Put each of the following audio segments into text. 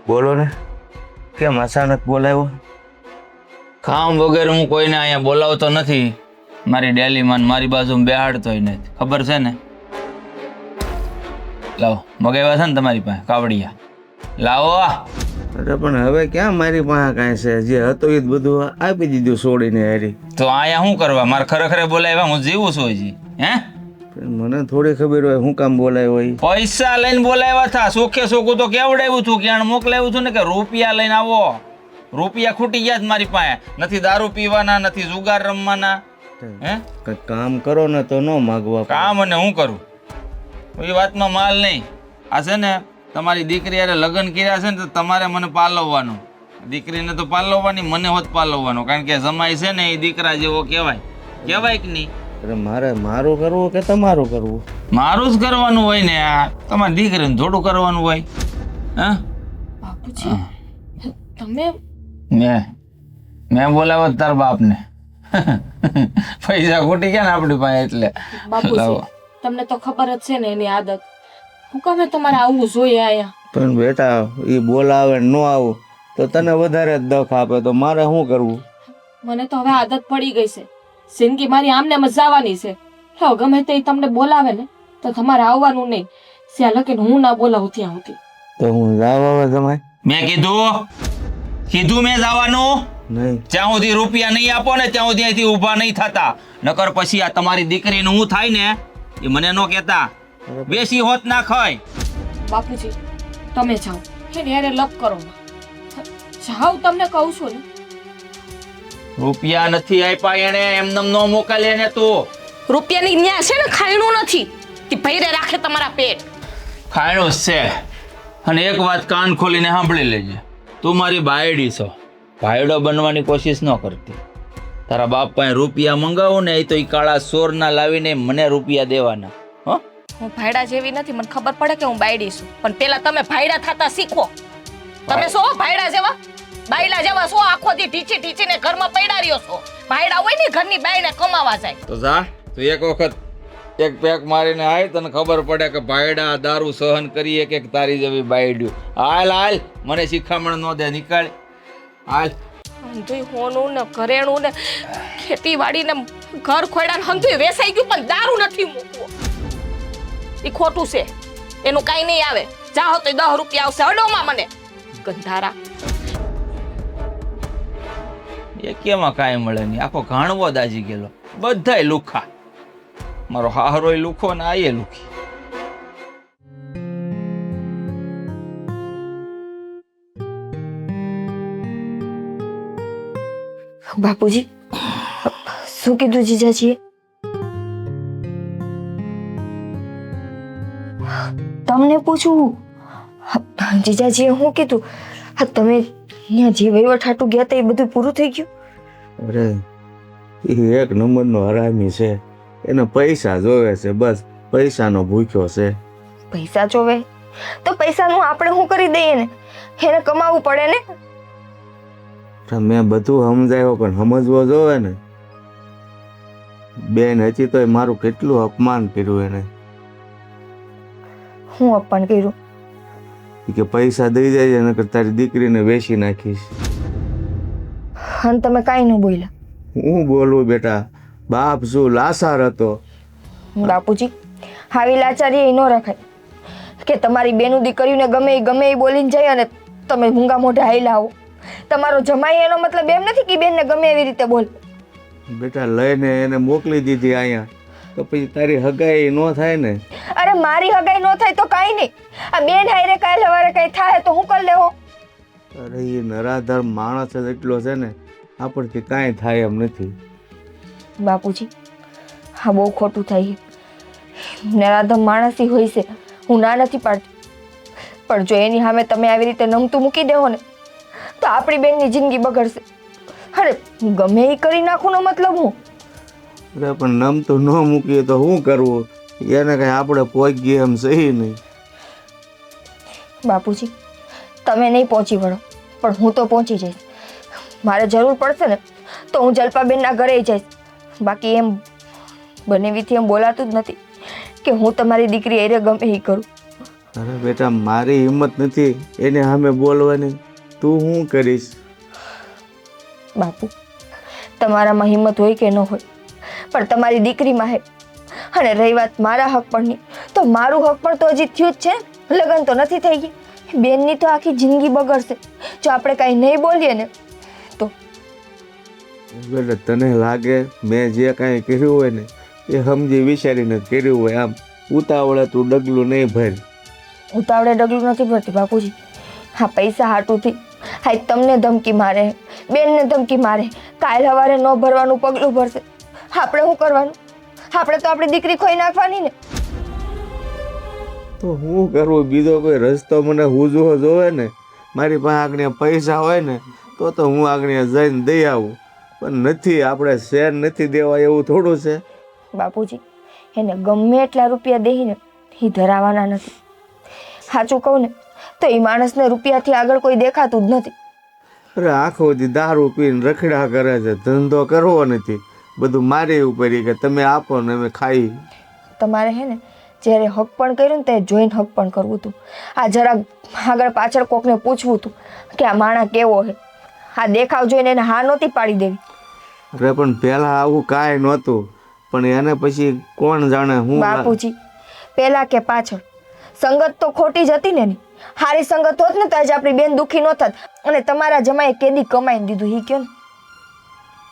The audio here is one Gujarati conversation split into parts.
બોલો ને, કેમ અચાનક બોલાવ્યો? કામ વગર હું કોઈને અહીંયા બોલાવતો નથી. મારી ડેલીમાં મારી બાજુમાં બેહાડતો હોય ને, ખબર છે ને? લાવો, મગાવ્યા છે ને તમારી પાસે કાવડિયા? લાવો. અરે પણ હવે ક્યાં મારી પાસે કાંઈ છે? જે હતું એ જ બધું આપી દીધું છોડીને હારી. તો અહીંયા શું કરવા? મારે ખરેખર બોલાવ્યા, હું જીવું છું હજી. હે? મને થોડી ખબર હોય શું કામ બોલાવ્યો હોય. પૈસા લઈને બોલાવ્યા હતા. સોખે સોખું તો કેવડાવ્યું છું, ક્યાં મોકલાવ્યું છું ને કે રૂપિયા લઈને આવો. રૂપિયા ખૂટી ગયા જ મારી પાસે. નથી દારૂ પીવાના, નથી જુગાર રમવાના. હે? કંઈક કામ કરો ને તો ન માગવા. કામ અને હું કરું એ વાતનો માલ નહીં. આ છે ને તમારી દીકરી યારે લગ્ન કર્યા છે ને તો તમારે મને પાલવવાનું. દીકરીને તો પાલવવાની, મને હોત પાલવવાનો. કારણ કે જમાઈ છે ને એ દીકરા જેવો કહેવાય. કહેવાય કે નહીં? અરે મારે મારું કરવું કે તમારું કરવું? મારું જ કરવાનું હોય ને. આ તમારી દીકરીને થોડું કરવાનું હોય. હા બાપુજી, તમે મેં બોલાવો તાર બાપને. પૈસા ખૂટી ગયા ને આપણી પાસે એટલે. બાપુજી, તમને તો ખબર જ છે ને એની આદત. હું કામે તમારે આવવું જોઈએ અહીંયા? પણ બેટા, એ બોલાવે ન આવું તો તને વધારે જ દખ આપે, તો મારે શું કરવું? મને તો હવે આદત પડી ગઈ છે. જિંદગી મારી આમને મજાવાની છે. હવે ગમે તે તમને બોલાવે ને તો તમારે આવવાનું નહીં. જ્યાં લખીને હું ના બોલાવું ત્યાં સુધી. તો હું જાવ હવે તમારે? મેં કીધું મેં જવાનું નહીં. જ્યાં સુધી રૂપિયા નહીં આપો ને ત્યાં સુધી અહીંથી ઊભા નહીં થતા. નકર પછી આ તમારી દીકરીનું હું થાય ને એ મને ન કહેતા. બેસી હોત ના ખાય. બાપુજી, તમે જાઓ, એને યારે લપ કરો. જાઓ, તમને કહું છું ને. રૂપિયા નથી આપ્યા એને, એમનેમ ન મોકલે ને. તું રૂપિયાની ન્યા છે ને ખાયણું નથી. તે ભૈરે રાખે તમારા પેટ. ખાયણું જ છે. અને એક વાત કાન ખોલીને સાંભળી લેજે. તું મારી બાયડી છો. ભાયડો બનવાની કોશિશ ન કરતી. તારા બાપ પાસે રૂપિયા મંગાવો ને એ તો એ કાળા સોરના લાવીને મને રૂપિયા દેવાના. હો, હું ભાયડા જેવી નથી. મને ખબર પડે કે હું બાયડી છું, પણ પેલા તમે ભાયડા થતા શીખો. તમે શું ભાયડા જેવા? બાયલા જેવા શું? આખો દી ઢીચી ઢીચીને ઘરમાં પડ્યા રહ્યો છો. ભાયડા હોય ને ઘરની બાયને કમાવા જાય. તો જા તું એક વખત એક પેક મારીને આય, તને ખબર પડે કે ભાયડા દારૂ સહન કરીએ કે તારી જેવી બાયડ્યું. હાલ મને શિખામણ ન દે, નીકળ. હાલ. હંધુય હોનું ને ઘરેણું ને ખેતીવાડી ને ઘર ખોયડા ને હંધુય વેસાઈ ગયું, પણ દારૂ નથી મૂકવો. એ ખોટું છે. એનું કાઈ નહીં આવે. જાઓ તો 10 રૂપિયા આવશે અડોમાં મને. ગંધારા. એ કેમાં કાંઈ મળે નહીં. આખો ઘાણવો દાજી ગયેલો. બધાય લુખા. મારો હાહરોય લુખો ને આયે લુખી. બાપુજી, શું કીધું જીજાજીએ? તમને પૂછું, જીજાજીએ શું કીધું? તમે ત્યાં જે વહીવટ હાટું ગયા હતા એ બધું પૂરું થઈ ગયું? અરે એ એક નંબરનો હરામી છે. એને પૈસા જોવે છે, બસ પૈસાનો ભૂખ્યો છે. પૈસા જોવે તો પૈસાનું આપણે શું કરી દઈએ ને? એને કમાવું પડે ને. મેં બધું સમજાયો પણ સમજવો જોવે ને. બેન હતી તો મારું કેટલું અપમાન કર્યું એને. હું અપમાન કર્યું? કે પૈસા દઈ જાય ને તારી દીકરીને વેચી નાખીશ. અને તમે કાંઈ ન બોલ્યા? હું બોલું બેટા, બાપ શું લાસાર હતો. બાપુજી, આવી લાચારી એ ન રખાય કે તમારી બેનું દીકરીને ગમે એ બોલીને જાય અને તમે મૂંગા મોઢે હાઈલા આવો. તમારો જમાઈ એનો મતલબ એમ નથી કે બેનને ગમે એવી રીતે બોલ. બેટા લઈને એને મોકલી દીધી અહીંયા, તો પછી તારી હગાઈ ન થાય ને. અરે મારી હગાઈ ન થાય તો કાંઈ નહીં. આ બેન હાયરે કાલ સવારે કઈ થાય તો હું કરી લેવો? અરે એ નરાધર માણસ જ એટલો છે ને, આપણથી કાંઈ થાય એમ નથી. બાપુજી, હા બહુ ખોટું થાય. નરાધમ માણસ હોય છે, હું ના નથી પાડતી, પણ જો એની સામે તમે આવી રીતે નમતું મૂકી દેવો ને તો આપણી બેનની જિંદગી બગડશે. અરે ગમે એ કરી નાખું નો મતલબ હું. અરે પણ નમતું ન મૂકીએ તો શું કરવું? એને કઈ આપણે પહોંચીએ એમ સહી નહીં. બાપુજી, તમે નહીં પહોંચી વળો, પણ હું તો પહોંચી જઈશ. મારે જરૂર પડશે ને તો હું જલપાબેનના ઘરે જઈશ. બાકી એમ બનેવીથી એમ બોલાતું જ નથી કે હું તમારી દીકરી એરે ગમે એ કરું. અરે બેટા, મારી હિંમત નથી એને સામે બોલવાની. તું શું કરીશ? બાપુ, તમારામાં હિંમત હોય કે ન હોય, પણ તમારી દીકરીમાં હે. અને રહી વાત મારા હક પણની, તો મારું હક પણ તો હજી થયું જ છે. લગ્ન તો નથી થઈ ગઈ. બેનની તો આખી જિંદગી બગડશે જો આપણે કાંઈ નહીં બોલીએ ને તો. બેટા, તને લાગે મેં જે કાંઈ કર્યું હોય ને એ સમજી વિચારીને જ કર્યું હોય. આમ ઉતાવળે તું ડગલું નહીં ભર. ઉતાવળે ડગલું નથી ભરતી બાપુજી. હા, પૈસા હાટુથી હા તમને ધમકી મારે, બેનને ધમકી મારે, કાલ સવારે ન ભરવાનું પગલું ભરશે. આપણે શું કરવાનું? આપણે તો આપણી દીકરી ખોઈ નાખવાની ને. તો હું કરવું? બીજો કોઈ રસ્તો મને હુજવો જોવે ને. મારી પાસે આગળ પૈસા હોય ને તો હું આગળ જઈને દઈ આવું, પણ નથી. આપણે શેર નથી દેવા એવું થોડું છે. બાપુજી, એને ગમે એટલા રૂપિયા દઈને એ ધરાવાના નથી. સાચું કહું ને તો એ માણસને રૂપિયાથી આગળ કોઈ દેખાતું જ નથી. અરે આખો દી દારૂ પીને રખડા કરે છે, ધંધો કરવો નથી, બધું મારી ઉપર કે તમે આપો ને અમે ખાઈ. તમારે હે ને જ્યારે હક પણ કર્યું ને ત્યારે જોઈને હક પણ કરવું હતું. આ જરાક આગળ પાછળ કોકને પૂછવું હતું કે આ માણસ કેવો છે. આ દેખાવ જોઈને એને હા નહોતી પાડી દેવી. અરે પણ પહેલા આવું કાંઈ નહોતું, પણ એને પછી કોણ જાણે હું. બાપુજી, પહેલા કે પાછળ સંગત તો ખોટી જ હતી ને એની. હારી સંગત હોત ને તો આજે આપણી બેન દુઃખી ન થાત. અને તમારા જમાએ કેદી કમાઈને દીધું ઈ કયો ને.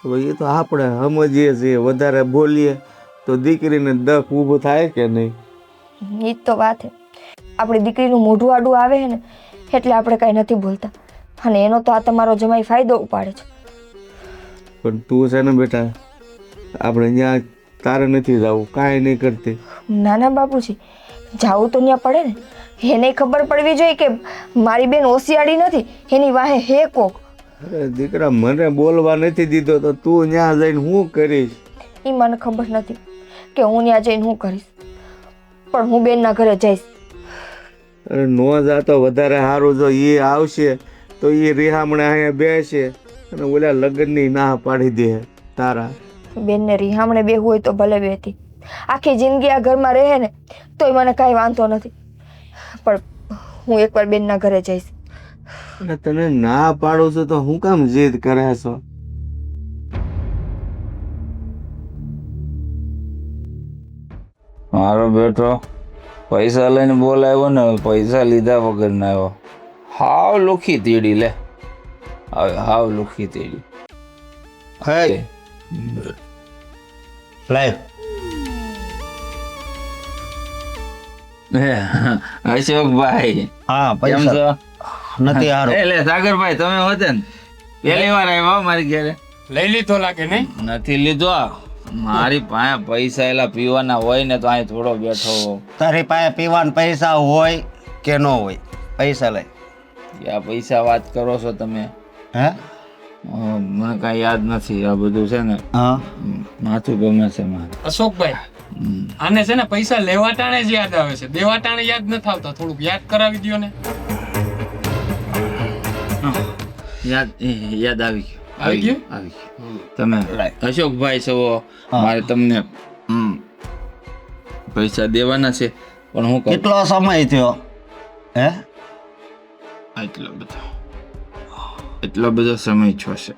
હવે એ તો આપણે સમજીએ છીએ, વધારે બોલીએ તો દીકરીને દખ ઊભું થાય કે નહીં. એ જ તો વાત છે. આપણી દીકરીનું મોઢું આડું આવે છે ને એટલે આપણે કાંઈ નથી બોલતા. અને એનો તો આ તમારો જમાઈ ફાયદો ઉપાડે છે. પણ તું છે ને બેટા, આપણે ત્યાં તારે નથી જવું, કાંઈ નહીં કરતી. ના ના બાપુજી, જાવું તો ત્યાં પડે ને. એને ખબર પડવી જોઈએ કે મારી બેન હોશિયારી નથી, એની વાહે હે કોક. અરે દીકરા, મને બોલવા નથી દીધો તો તું ત્યાં જઈને શું કરીશ? એ મને ખબર નથી કે હું ત્યાં જઈને શું કરીશ, પણ હું બેનના ઘરે જઈશ. અરે નો જાતો વધારે સારું. જો એ આવશે તો એ રિહામણે અહીંયા બેસે અને ઓલા લગ્નની ના પાડી દે તારા. બેનને રિહામણે બેહવું હોય તો ભલે બેતી. આખી જિંદગી આ ઘરમાં રહે ને તોય મને કાંઈ વાંધો નથી, પણ હું એકવાર બેનના ઘરે જઈશ. અને તને ના પાડું છું તો હું કામ જીદ કરે છો? મારો બેટો પૈસા લઈને બોલાવ્યો ને, પૈસા લીધા વગર ના આવ્યો. હાવ લુખી તેડી લે, હવે હાવ લુખી તેડી. હે લાઈવ અશોકભાઈ, હા, કેમ પૈસા છો? નથી હારો. એટલે સાગરભાઈ, તમે હોતે ને પહેલી વાર આવ્યા મારી ઘરે? લઈ લીધો લાગે નહીં? નથી લીધો. મારી પાસે પૈસા એલા પીવાના હોય ને તો અહીં થોડો બેઠો હોઉં. તારી પાસે પીવાના પૈસા હોય કે ન હોય, પૈસા લઈ. આ પૈસા વાત કરો છો તમે? હે મને કાંઈ યાદ નથી. આ બધું છે ને હા, માથું ગમે છે મારે. અશોકભાઈ, આને છે ને પૈસા લેવા ટાણે જ યાદ આવે છે, દેવા ટાણે યાદ નથી આવતા. થોડુંક યાદ કરાવી દ્યો ને. યાદ આવી ગયું. આવી ગયું? આવી ગયું. તમે અશોકભાઈ છો, મારે તમને પૈસા દેવાના છે, પણ હું કહું કેટલો સમય થયો? હે એટલો બધો સમય થશે.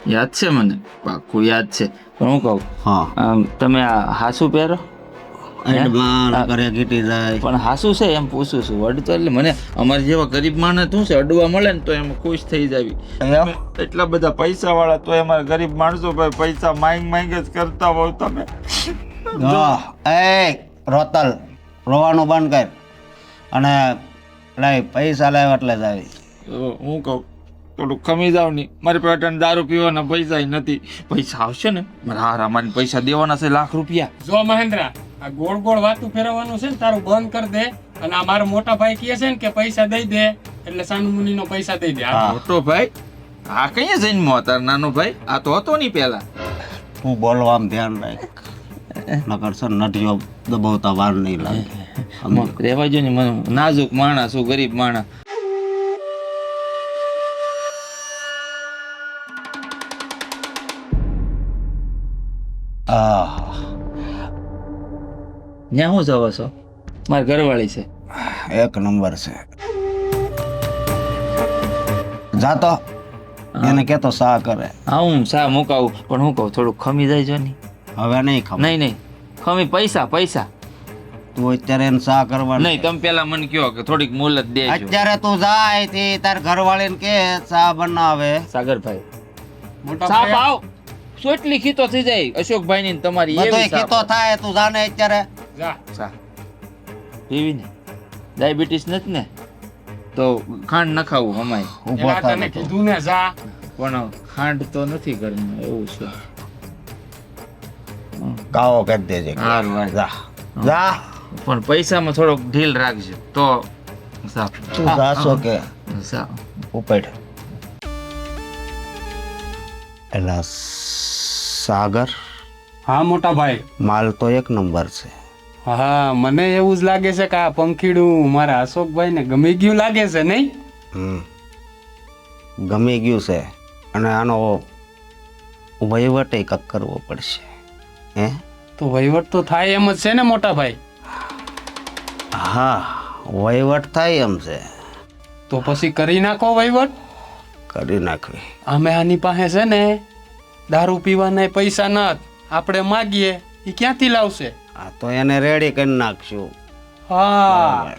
યાદ છે મને, પાક્કું યાદ છે. પણ હું કહું, હા, તમે આ હાસુ પહેરો? એડવાન્સ કરે ગીટી જાય. પણ હાસુ છે એમ પૂછું છું. વડ તો એટલે મને અમારે જેવા ગરીબ માણસ શું છે, અડવા મળે ને તો એમ ખુશ થઈ જાવી. એટલા બધા પૈસા વાળા તો અમારા ગરીબ માણસો ભાઈ પૈસા માંગ જ કરતા હોવ તમે. એ રોતલ, રોવાનું બંધ કર અને લઈ પૈસા લાવ એટલે જ આવી. તો હું કહું થોડું ખમી જાવ નહીં, મારી પાસે દારૂ પીવાના પૈસા નથી. પૈસા આવશે ને મારા હારા, મારી પૈસા દેવાના છે ₹1,00,000. જો મહેન્દ્રા, આ ગોળ ગોળ વાતું ફેરવવાનું છે ને તારું બંધ કરી દે. અને આ મારો મોટા ભાઈ કહે છે ને કે પૈસા દઈ દે, એટલે સાનુ મુનિ નો પૈસા દઈ દે. આ મોટો ભાઈ આ કઈ જન્મો તાર નાનો ભાઈ? આ તો હતો નહીં પેલા. તું બોલવામાં ધ્યાન રાખ, નકર છે નઢિયો દબાવતા વાર નહીં લાગે. રહેવા જો ને, મને નાજુક માણસ છું, ગરીબ માણસ. ત્યાં હું જવો છો? મારી ઘરવાળી છે. એક નંબર છે. જાતો એને કેતો સા કરે. હા હું શા મુકાવું, પણ હું કહું થોડુંક ખમી જાય જો ને. હવે નહીં ખબર. નહીં ખમી પૈસા તું અત્યારે એને સા કરવાનું. નહીં. તમે પેલા મને કહો કે થોડીક મુહલત દેજો. અત્યારે તું જાય તે તાર ઘરવાળીને કે ચા બનાવે. સાગરભાઈ મોટા સાપ ભાઈ આવ સોટલી ખીતો થઈ જાય અશોકભાઈ ની ને તમારી બધોય એવી સાપ કીતો થાય તું જાને અત્યારે. જા સા પીવી ને ડાયાબિટીસ નથી ને તો ખાંડ ન ખાવું અમાય, ઊભો એલા થાય તને ને તું. કીધું ને જા. પણ ખાંડ તો નથી ઘરમાં એવું છે. કાવો કરી દેજે. હારું, હારું. જા જા. પણ પૈસામાં થોડોક ઢીલ રાખજો તો સાફ. તું જાશો કે સાફ. ઉપેડ. એલા સાગર, હા મોટા ભાઈ. માલ તો એક નંબર છે. હા મને એવું જ લાગે છે કે આ પંખીડું મારા અશોકભાઈ ને ગમી ગયું લાગે છે નહીં? ગમી ગયું છે અને આનો વહીવટ કંઈક કરવો પડશે. હે તો વહીવટ તો થાય એમ જ છે ને મોટા ભાઈ? હા વહીવટ થાય એમ છે. તો પછી કરી નાખો વહીવટ. કરી નાખવી. અમે આની પાસે છે ને દારૂ પીવાના પૈસા નથી, આપણે માગીએ એ ક્યાંથી લાવશે? આ તો એને રેડી કરી નાખશું. હા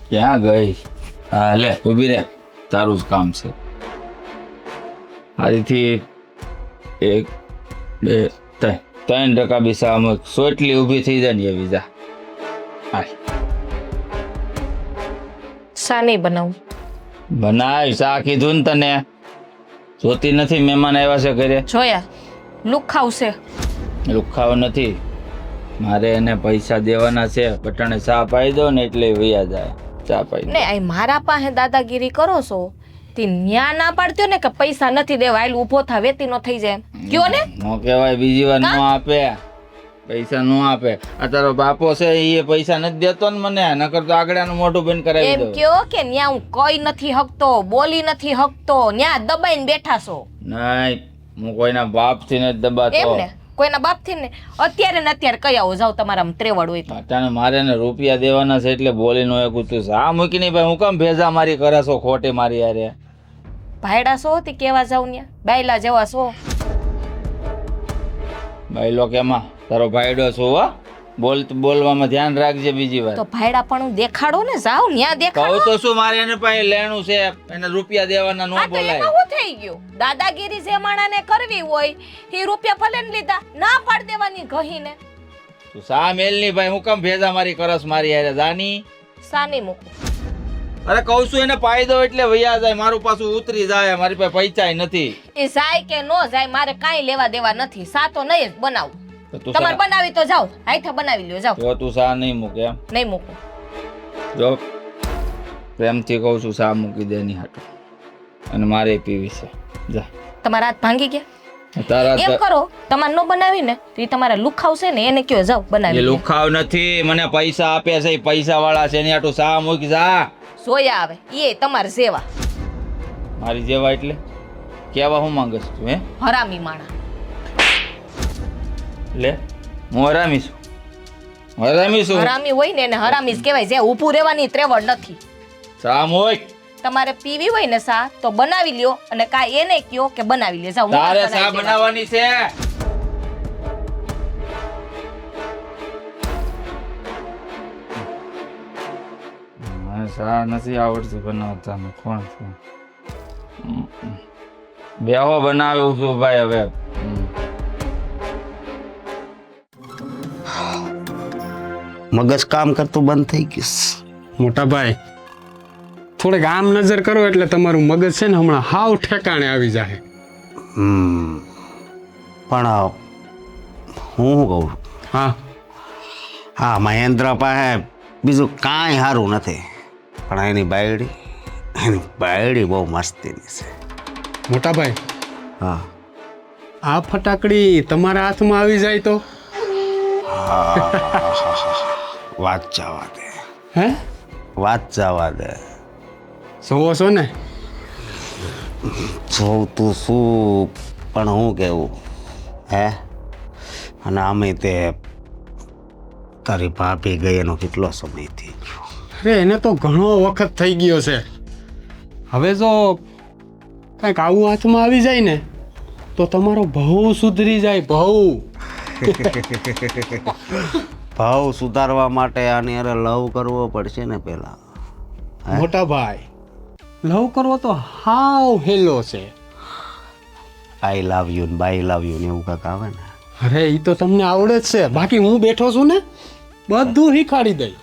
ક્યાં ગઈ? હા લે ઊભી રે, તારું જ કામ છે. આથી 1 2 3% બિસા અમુક સોટલી ઊભી થઈ જાય ને એવી જા. હાલ શા નહીં બનાવું? બનાય શા કીધું ને તને? જોતી નથી મહેમાન આવ્યા છે ઘરે? જોયા લુખાવશે. લુખાવ નથી, મારે એને પૈસા દેવાના છે. પટાણે ચા પાઈ દો ને એટલે વૈયા જાય. ચા પાઈ દો. ને આ મારા પાસે દાદાગીરી કરો છો તે ન્યા ના પાડતો ને કે પૈસા નથી દેવા, આયલ ઊભો થા વેતી નો થઈ જાય કયો ને. નો કહેવાય બીજી વાર નો આપે પૈસા, નો આપે. આ તારો બાપો છે એ પૈસા નથી દેતો ને મને, નકર તો આગળનું મોઢું બંધ કરાવી એમ દો. કયો કે ન્યા હું કઈ નથી હકતો, બોલી નથી હકતો, ન્યા દબાઈને બેઠા છો. નહીં, હું કોઈના બાપથી નથી દબાતો. એમ ને કોઈના બાપ થી ને અત્યારે ને અત્યારે કઈ આવો જાવ તમારા ત્રેવડ હોય તો. અટાણે મારે ને રૂપિયા દેવાના છે એટલે બોલી નો એક તું આ મૂકી નહીં ભાઈ. હું કામ ભેજા મારી કરે છો ખોટી મારી યારે? ભાયડા છો તે કેવા જાવ ન્યા બાયલા જેવા છો. ભાઈલો કેમાં તારો ભાઈડો છું હો. બોલવામાં ધ્યાન રાખજે બીજી વાર. તો ભાયડા પણ હું દેખાડો ને, જાવ ન્યા કહું દેખાડો. તો શું, મારે એને પાસે લેણું છે, એને રૂપિયા દેવાના નો આ તો બોલાય. એમાં શું થઈ ગયું? દાદાગીરી જે માણાને કરવી હોય એ રૂપિયા ભલે ને લીધા, ના પાડ દેવાની ગહીને. તું સા મેલની ભાઈ હું કામ ભેજા મારી કરસ મારી યારે જાની? સાની મૂકું. અરે કહું છું એને પાઈ દો એટલે વૈયા જાય, મારું પાછું ઉતરી જાય. મારી પાસે પૈસા નથી. એ જાય કે નો જાય મારે કાંઈ લેવા દેવા નથી. સા તો નહીં જ બનાવું. તો તું તમારે બનાવી તો જાઓ, હાથે બનાવી લ્યો, જાઓ. જો તું સા નહીં મૂકે એમ? નહીં મૂકું. જો પ્રેમથી કહું છું સા મૂકી દે ની હાટું. અને મારે પીવી છે. જા તમારા હાથ ભાંગી ગયા. તારા એમ કરો તમારે નો બનાવી ને તો એ તમારા લુખાવ છે ને એને કયો જાઓ એ બનાવી લ્યો. લુખાવ નથી, મને પૈસા આપે છે, એ પૈસા વાળા છે. એની હાટું સા મૂકી જા. સોયા આવે એ તમારે સેવા. મારી જેવા એટલે કેવા હું માંગસ તું? હે હરામી માણા. લે હું હરામી છું? હરામી છું? હરામી હોય ને એને હરામી જ કહેવાય. જે ઊભું રહેવાની ત્રેવડ નથી. સામ હોય તમારે પીવી હોય ને સા તો બનાવી લ્યો, અને કાંઈ એને કયો કે બનાવી લે. જાઓ, હું તારે બનાવી સા દેવા. બનાવવાની છે. મને સા નથી આવડતું બનાવતા. કોણ છે? બેહો બનાવું છું ભાઈ હવે. મગજ કામ કરતું બંધ થઈ ગયું. મોટા ભાઈ થોડીક આમ નજર કરો એટલે તમારું મગજ છે ને હમણાં હાવ ઠેકાણે આવી જાય. પણ હું શું કહું, હા હા મહેન્દ્ર પાસે બીજું કાંઈ સારું નથી, પણ એની બાયડી બહુ મસ્તીની છે. મોટા ભાઈ હા આ ફટાકડી તમારા હાથમાં આવી જાય તો? વાત જવા દે, હે વાત જવા દે. જોવો છો ને? જોઉં તું શું, પણ હું કેવું હે અને આમે તે તારી ભાભી ગઈ એનો કેટલો સમય થઈ ગયો? અરે એને તો ઘણો વખત થઈ ગયો છે. હવે જો કાંઈક આવું હાથમાં આવી જાય ને તો તમારો બહુ સુધરી જાય બહુ. ભાવ સુધારવા માટે આની અરે લવ કરવો પડશે ને પહેલા. મોટા ભાઈ, લવ કરવો તો હાવ હેલો છે. આઈ લવ યુ ને બાય લવ યુ ને એવું કાંઈક આવે ને. અરે એ તો તમને આવડે જ છે. બાકી હું બેઠો છું ને, બધું શીખાડી દઈ.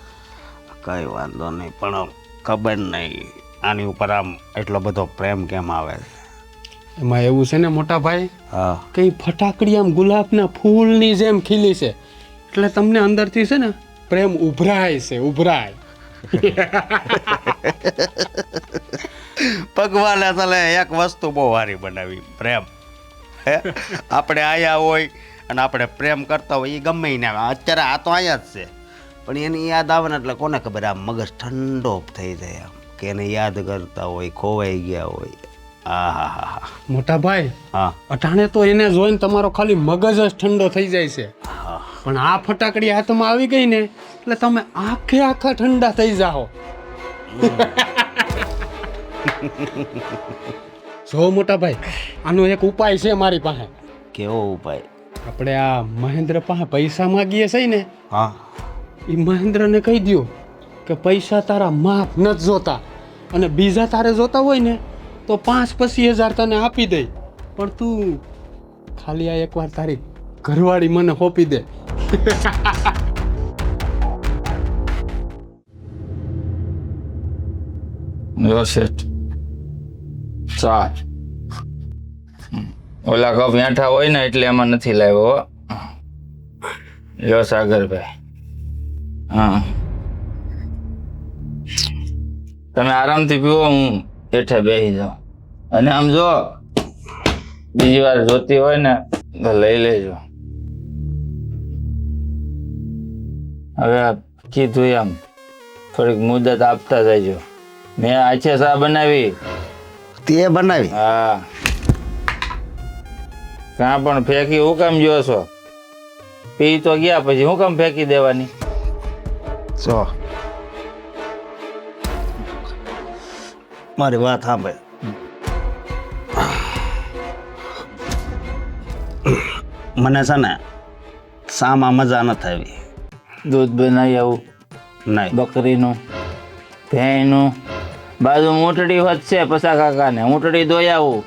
કઈ વાંધો નહીં, પણ ખબર નહીં આની ઉપર આમ એટલો બધો પ્રેમ કેમ આવે છે. એમાં એવું છે ને મોટા ભાઈ હા કે ઈ ફટાકડી આમ ગુલાબના ફૂલની જેમ ખીલી છે, એટલે તમને અંદરથી છે ને પ્રેમ ઉભરાય છે, ઉભરાય. ભગવાને તને એક વસ્તુ બહુ સારી બનાવી, પ્રેમ. હે આપણે આયા હોય અને આપણે પ્રેમ કરતા હોય એ ગમે ને અત્યારે આ તો અહીંયા જ છે, પણ એની યાદ આવે ને એટલે કોને ખબર આમ મગજ ઠંડો થઈ જાય આમ કે એને યાદ કરતા હોય, ખોવાઈ ગયા હોય. આ હા હા હા મોટા ભાઈ, હા અટાણે તો એને જોઈને તમારો ખાલી મગજ જ ઠંડો થઈ જાય છે, હા પણ આ ફટાકડી હાથમાં આવી ગઈ ને એટલે તમે આખે આખા ઠંડા થઈ જાઓ. જો મોટા ભાઈ, આનો એક ઉપાય છે મારી પાસે. કેવો ઉપાય? આપણે આ મહેન્દ્ર પાસે પૈસા માગીએ છીએ ને, હા એ મહેન્દ્રને કહી દો કે પૈસા તારા માપ નથી જોતા, અને બીજા તારે જોતા હોય ને તો 5-25 હજાર તને આપી દઈ, પણ તું ખાલી આ એકવાર તારી ઘરવાળી મને સોંપી દે. જો શેઠ, ચા. ઓલા કપ યાઠા હોય ને એટલે એમાં નથી લાવ્યો હો. લો સાગરભાઈ. હા, તમે આરામથી પીવો, હું હેઠે બેસી જાઉં. અને આમ જો બીજી વાર જોતી હોય ને તો લઈ લેજો. હવે કીધું આમ થોડીક મુદત આપતા જજો. મેં આછે ચા બનાવી. તે બનાવી? હા. કાં પણ ફેંકી હું કામ જો છો? પી તો ગયા પછી હું કામ ફેંકી દેવાની? જો મારી વાત સાંભળ, મને છે ને સામાં મજા નથી આવી. દૂધ બનાવી આવું, નહીં બકરીનું, ભેંનું, બાજુ ઊંટડી વધશે પસા કાકાને ઊંટડી દોઈ આવું.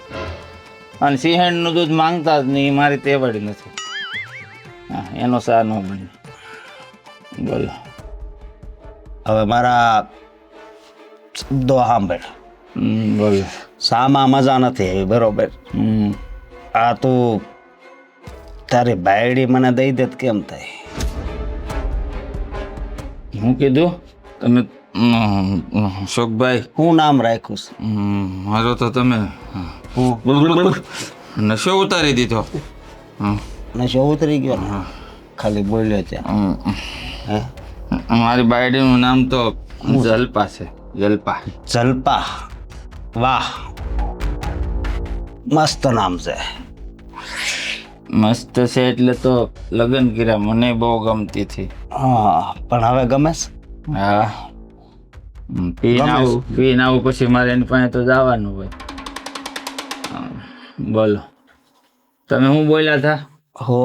અને સિંહણનું દૂધ માંગતા જ નહીં, મારી તેવડી નથી. હા, એનો સા ન બને. બોલો. હવે મારા શબ્દો સાંભળ. બોલો. સામાં મજા નથી આવી, બરોબર? આ તું તારી બાયડી મને દઈ દે તો કેમ થાય? હું કીધું તમે? શોકભાઈ, હું નામ રાખ્યું છે? મારો તો તમે નશો ઉતારી દીધો. નશો ઉતરી ગયો ને, ખાલી બોલ્યો ત્યાં. હે મારી બાયડીનું નામ તો જલપા છે. જલપા. જલપા? વાહ, મસ્ત નામ છે. મસ્ત છે એટલે તો લગ્ન કર્યા, મને બહુ ગમતી હતી. હા, પણ હવે ગમે છે? હા, પીને આવું પછી મારે એની પાસે તો જવાનું હોય. બોલો, તમે શું બોલ્યા હતા? હો,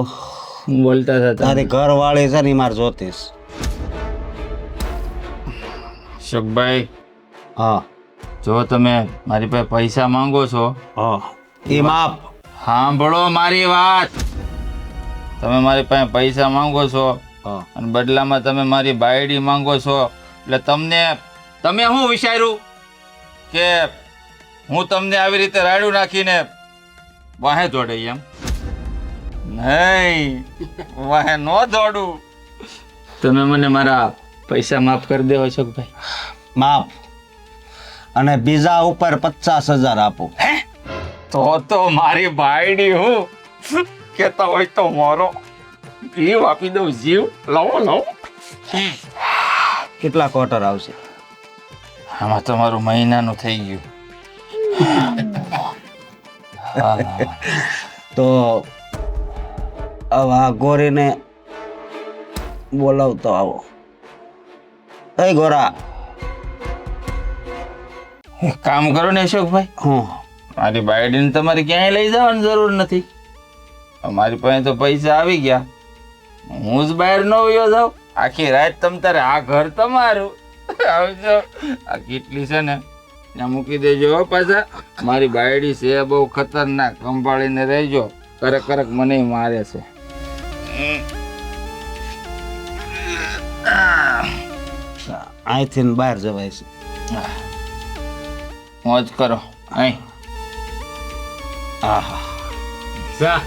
હું બોલતા હતા તારી ઘરવાળી છે ને મારે જોતીશ. શોકભાઈ, હા જો તમે મારી પાસે પૈસા માંગો છો, હા, એ માપ. સાંભળો મારી વાત. તમે મારી પાસે પૈસા માંગો છો હા, અને બદલામાં તમે મારી બાયડી માંગો છો, એટલે તમે શું વિચાર્યું કે હું તમને આવી રીતે રાયડું નાખીને વાહે દોડે એમ? નહીં, વાહે ન દોડું. તમે મને મારા પૈસા માફ કરી દેવો છો ભાઈ? માપ, અને બીજા ઉપર 50,000 આપું. તો મારી બાયડી હું કેતા હોય તો મારો જીવ આપી દઉં. જીવ લાવો. કેટલા ક્વાર્ટર આવશે? આમાં તમારું મહિનાનું થઈ ગયું. તો હવે આ ગોરીને બોલાવતો આવો. એ ગોરા. એક કામ કરો ને અશોકભાઈ, હું મારી બાયડીને તમારે ક્યાંય લઈ જવાની જરૂર નથી. અમારી પાસે તો પૈસા આવી ગયા, હું જ બહાર ન વયો જાઉં. આખી રાત તમ તારે આ ઘર તમારું. આવજો. આ કેટલી છે ને ત્યાં મૂકી દેજો હો પાછા. મારી બાયડી છે બહુ ખતરનાક, સંભાળીને રહેજો. કરક કરક મને મારે છે. અહીંથી બહાર જવાય છે. મોજ કરો અહીં. આહા. જા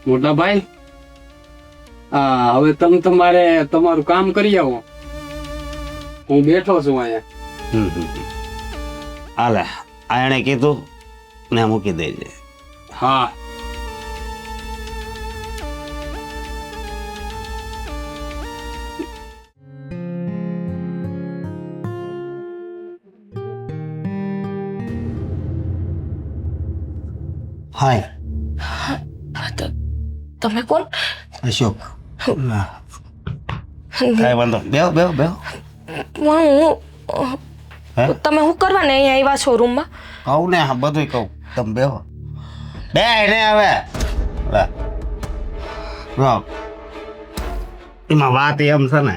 મોટા ભાઈ, હા હવે તમે તમારે તમારું કામ કરી આવો. હું બેઠો છું અહીંયા. હાલે આ એણે કીધું ને મૂકી દેજે. હા હાય તમે કોણ? અશોક. કાંઈ વાંધો નહીં. બેહો બેહો બેહો. હે? તમે શું કરવા ને અહીંયા આવ્યા છો રૂમમાં? કહું ને હા બધું કહું. તમે બેહો. બે ને હવે લે. જો એમાં વાત એમ છે ને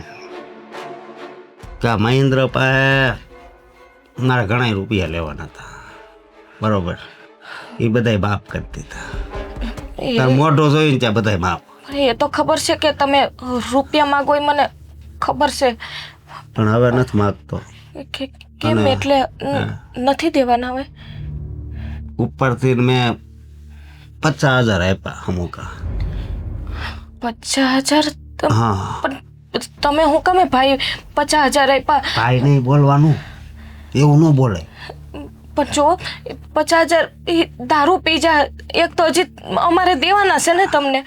કે મહેન્દ્ર પાસે મારા ઘણા રૂપિયા લેવાના હતા, બરોબર? એ બધાય બાપ કરી દીધા. તાર મોઢું જોઈને ત્યાં બધાય બાપ. એ તો ખબર છે કે તમે રૂપિયા માંગો, એ મને ખબર છે, પણ હવે નથી માગતો. કેમ એટલે નથી દેવાના હવે? ઉપરથી મેં 50,000 આપ્યા અમુક. 50,000? હા. પણ તમે હું કમે ભાઈ 50,000 આપ્યા? ભાઈ નહીં બોલવાનું, એવું ન બોલે. પણ જો 50,000 એ દારૂ પી જાય, એક તો હજી અમારે દેવાના છે ને તમને.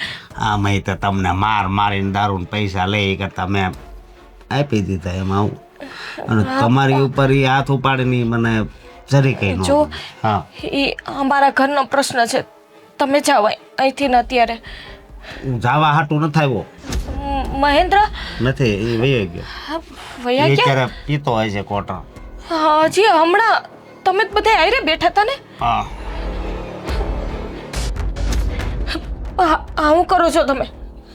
આમાં તો તમને માર મારીને દારૂ પૈસા લે એ કરતા મેં આપી દીધા એમાં આવું. અને તમારી ઉપર એ હાથ ઉપાડીને મને જરી કઈ ન. જો હા એ અમારા ઘરનો પ્રશ્ન છે, તમે જાઓ અહીંથી ને અત્યારે. હું જાવા હાટું નથી આવ્યો. મહેન્દ્ર નથી, એ વયો ગયો. હા, વયા એ ક્યાં? ક્યારે પીતો હોય છે કોટર. હજી હમણાં તમે જ બધા આયરે બેઠા હતા ને? હા. હું કરો છો તમે?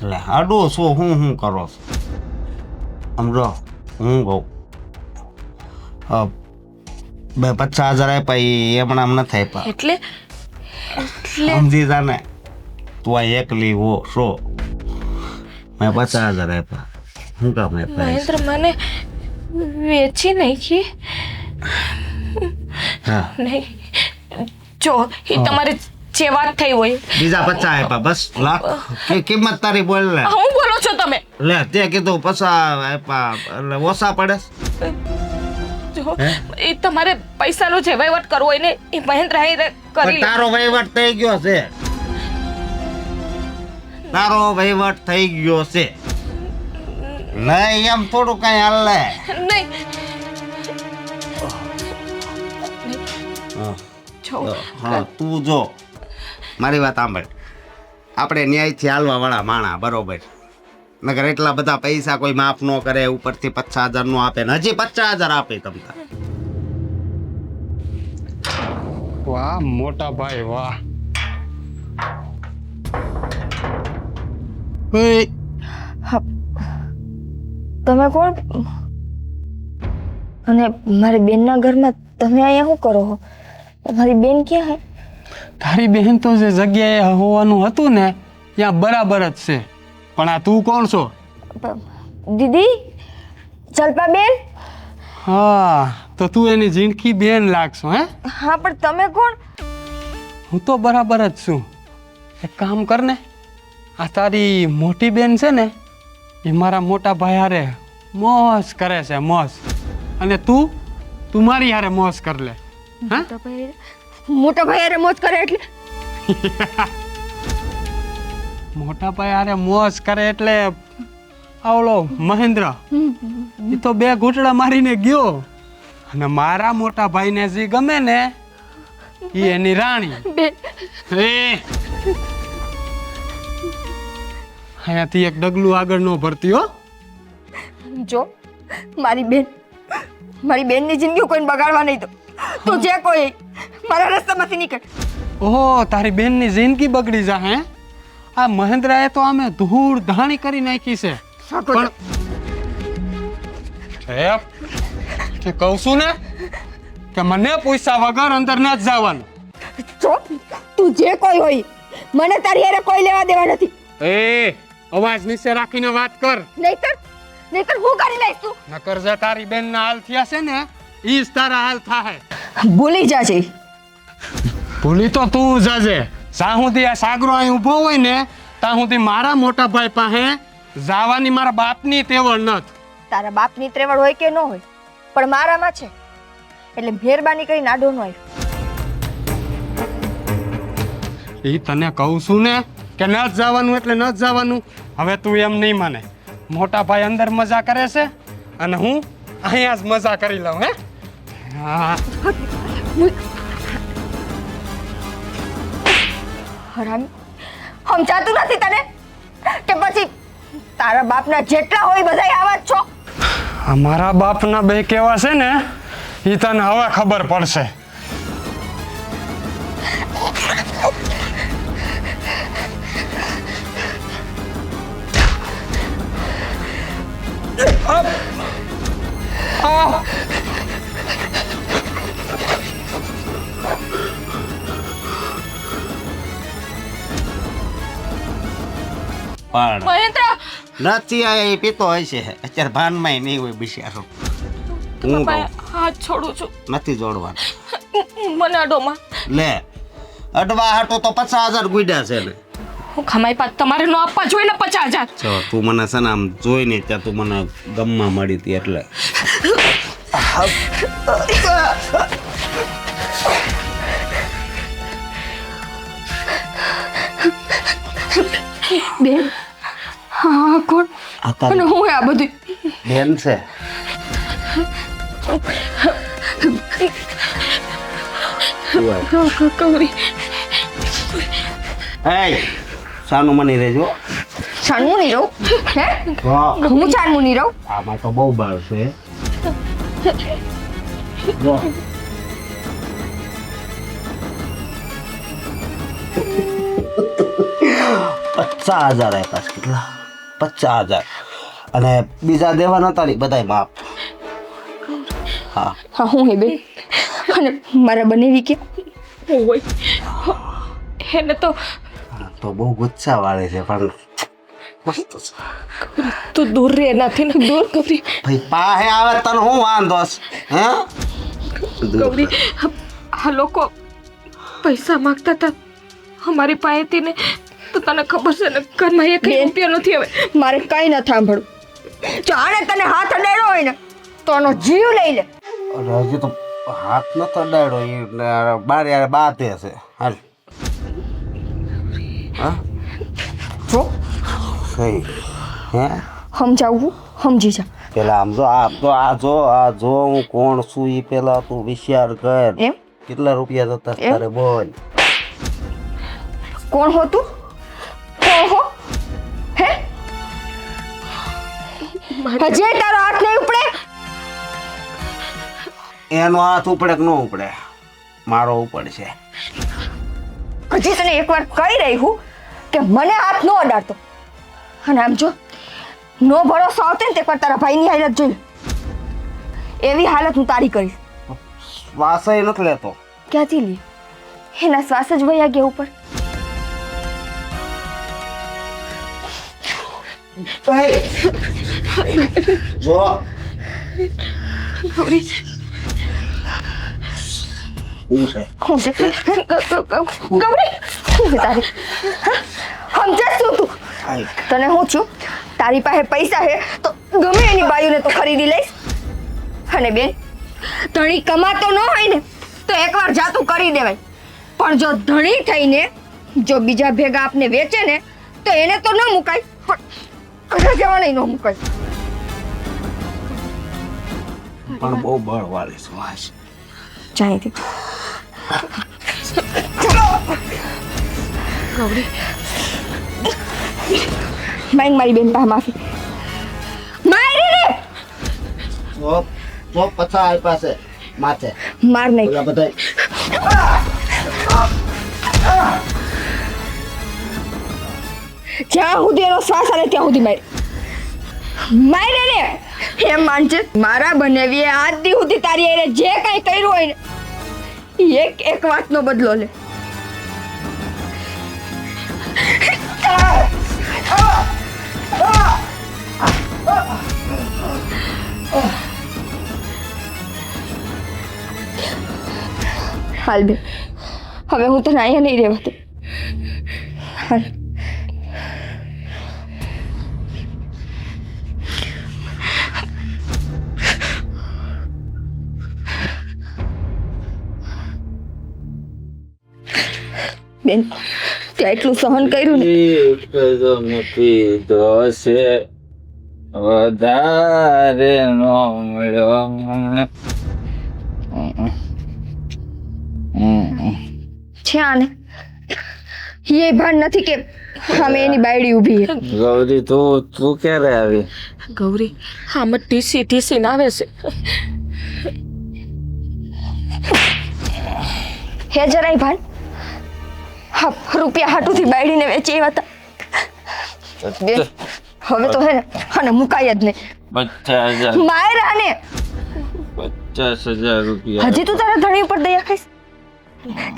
એટલે આડો શું હું કરો છો? સમજો હું કહું 50,000 આપ્યા એ હમણાં નથી આપ્યા. એટલે સમજી જા ને તું આ એકલી હો શો. મેં 50,000 આપ્યા. શું કામ આપ્યા? મહેન્દ્ર મને વેચી નાખી? હા. નહીં, જો એ તમારી જે વાત થઈ હોય. બીજા 50 આપ્યા બસ. લાખ કિંમત તારી બોલ લે. હું બોલો છો તમે? લે તે કીધું 50 આપ્યા એટલે ઓછા પડે. જો એ તમારે પૈસાનો જે વહીવટ કરવો હોય ને એ મહેન્દ્ર હારે કરી લે. તારો વહીવટ થઈ ગયો છે. તારો વહીવટ થઈ ગયો છે. નહીં એમ થોડું કઈ હાલે. નહીં જો હા તું જો મારી વાત સાંભળ. આપણે ન્યાયથી હાલવા વાળા માણા, બરોબર? નકર એટલા બધા પૈસા કોઈ માફ ન કરે, ઉપરથી 50,000 નો આપે ને હજી 50,000 આપે તમને. વાહ મોટા ભાઈ વાહ. તમે કોણ? અને મારી બેનના ઘરમાં તમે અહીંયા શું કરો છો? મારી બેન ક્યાં હે? તારી બહેન તો જે જગ્યાએ હોવાનું હતું ને ત્યાં બરાબર જ છે, પણ આ તું કોણ છો? દીદી, જલ્પા બેન. હા તો તું એની જિંદગી બેન લાગશો હે? હા પણ તમે કોણ? હું તો બરાબર જ છું. એક કામ કર ને, આ તારી મોટી બેન છે ને એ મારા મોટા ભાઈ હારે મોજ કરે છે, મોજ. અને તું મારી હારે મોજ કર લે. હા મોટા ભાઈ અરે મોજ કરે એટલે? મોટા ભાઈ હારે મોજ કરે એટલે આવડો મહેન્દ્ર એ તો 2 ઘૂંટડા મારીને ગયો. અને મારા મોટા ભાઈને જે ગમે ને એ એની રાણી. બેન એ અહીંયાથી એક ડગલું આગળ ન ભરતી હો. જો મારી બેનની જિંદગી કોઈને બગાડવા નહીં દો. તું જે કોઈ મારા રસ્તામાંથી નીકળ. ઓહો, તારી બેનની જિંદગી બગડી જા હે? આ મહેન્દ્રાએ તો આમે ધૂળ ધાણી કરી નાખી છે. પણ કે કહું છું ને કે મને પૂછ્યા વગર અંદર ન જ જવાનું. જો તું જે કોઈ હોય મને તારી હારે કોઈ લેવા દેવા નથી. એ અવાજ નીચે રાખીને વાત કર. નહીતર હું કરી લઈશ તું. નકર જે તારી બેનના હાલ થયા છે ને ઈ જ તારા હાલ થાહે. ભૂલી જાજે. ભૂલી તો તું જજે. જ્યાં સુધી આ સાગરો અહીં ઊભો હોય ને ત્યાં સુધી મારા મોટા ભાઈ પાસે જાવાની મારા બાપની તેવડ નથ. તારા બાપની ત્રેવડ હોય કે ન હોય પણ મારામાં છે એટલે મહેરબાની કરીને આડો ન આવ્યો. એ તને કહું છું ને કે ન જ જવાનું એટલે ન જ જવાનું. હવે તું એમ નહીં માને. મોટા ભાઈ અંદર મજા કરે છે અને હું અહીંયા જ મજા કરી લઉં. હે હા, હરામી સમજાતું નથી તને કે પછી તારા બાપના જેટલા હોય બધાય આવા જ છો. મારા બાપના બે કેવા છે ને એ તને હવે ખબર પડશે. પણ મહેન્દ્ર નથી આ એ પીતો હોય છે અત્યારે ભાનમાં નહીં હોય બિચારો. હું કહું હાથ છોડું છું નથી જોડવાનું. મને અડોમાં. લે અડવા હાટો તો 50,000 ગુડ્યા છે ને. હું ખમાઈ પાત તમારે નો આપવા જોઈએ ને 50,000. જો તું મને છે ને આમ જોઈને ત્યાં તું મને ગમમાં મળી હતી એટલે. બેન હા કોણ અને હું આ બધી બેન છે. કવરી એ સાનું મની રહેજો. છાનવું નહીં રહું હે હું છાનવું નહીં રહું. આમાં તો બહુ બાર છે. જો 50,000 આપ્યા છે. કેટલા? 50,000 અને બીજા દેવાના હતા ને બધાય માપ. હા હા હું હે બેન અને મારા બનેવી કે હોય એને તો તો બહુ ગુસ્સા વાળી છે પણ મસ્ત છે. તું દૂર રે એનાથી ને દૂર કવરી. ભાઈ પાહે આવે તને હું વાંધો છે? હે કવરી આ લોકો પૈસા માંગતા હતા અમારી પાસેથી ને તો તને ખબર છે ને ઘરમાં એક રૂપિયા નથી હવે. મારે કઈ ન સાંભળવું. જો આને તને હાથ અડાડ્યો હોય ને તો એનો જીવ લઈ લે. અરે હજી તો હાથ ન તડાડ્યો એ બાર યાર બાતે છે. હાલ હા જો કઈ હે સમજાવું સમજી જા. પેલા આમ જો આ જો હું કોણ છું એ પેલા તું વિચાર કર. એમ કેટલા રૂપિયા જતા તારે બોલ. કોણ હો તું? કોણ હો હે હજી તારો હાથ નહીં ઉપડે? એનો હાથ ઉપડે કે ન ઉપડે? મારો ઉપડશે. હજી તને એકવાર કહી રહી હું કે મને હાથ ન અડાડતો. અને આમ જો નો ભરોસો આવતો ને તે પર તારા ભાઈની હાલત જોઈ લે. એવી હાલત હું તારી કરીશ. શ્વાસય નથી લેતો. ક્યાંથી લે? એના શ્વાસ જ વયા ગયા ઉપર. જો ગૌરી શું છે? ગૌરી શું છે તારી? સમજે શું તું? તને હું છું તારી પાસે પૈસા છે તો ગમે એની બાયુને તો ખરીદી લઈશ. અને બેન ધણી કમાતો ન હોય ને તો એકવાર જાતું કરી દેવાય પણ જો ધણી થઈને જો બીજા ભેગા આપને વેચે ને તો એને તો ન મુકાય પણ જવાને ન મુકાય. પણ બહુ બળવાળી છે. ચાહીથી ગૌરી માંગ મારી બેન પાસે માફી. મારી રે તો પછા આ પાસે માથે માર નહીં. ઓલા બધા જ્યાં સુધી એનો શ્વાસ આવે ત્યાં સુધી મારી. મારી રે એમ માનજે મારા બનેવી આજ દી સુધી તારી એને જે કાંઈ કર્યું હોય ને ઈ એક વાતનો બદલો લે. હાલ બે હવે હું તને અહીંયા નહીં રહેવા દઉં. હાલ બેન તે એટલું સહન કર્યું ને પીધો છે વધારે નો મળ્યો મને. છે આને એ ભાન નથી કે સામે એની બાયડી ઊભી છે. ગૌરી તું ક્યારે આવી? ગૌરી આમ ટીસી આવે છે. હે જરાય ભાન હા રૂપિયા હાટુથી બાયડીને વેચી એવા હતા. બેન હવે તો હે ને આને મુકાય જ નહીં. 50,000 માયર આને 50,000 રૂપિયા. હજી તું તારા ધણી ઉપર દયા ખાઈશ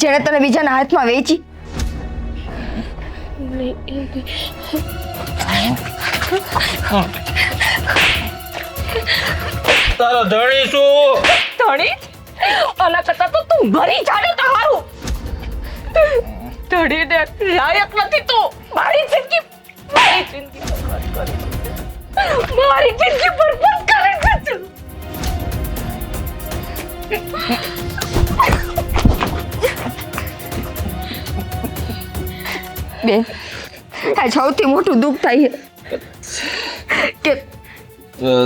જેણે તને બીજાના હાથમાં વેચી. તારો ધણી શું? ધણી આના કરતા તો તું મરી જાને તો હારું. ધણીને લાયક નથી તું. મારી જિંદગી બરબાદ કરે છે તું. બેન આ સૌથી મોટું દુઃખ થાય છે કે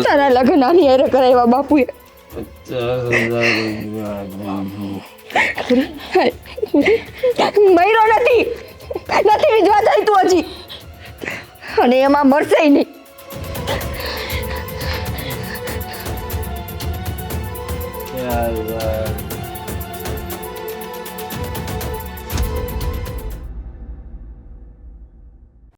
તારા લગ્ન આની હારે કરાવ્યા બાપુએ. 50,000 મયરો નથી વિધવા થઈ તું હજી અને એમાં મરશે નહીં. રૂપિયા.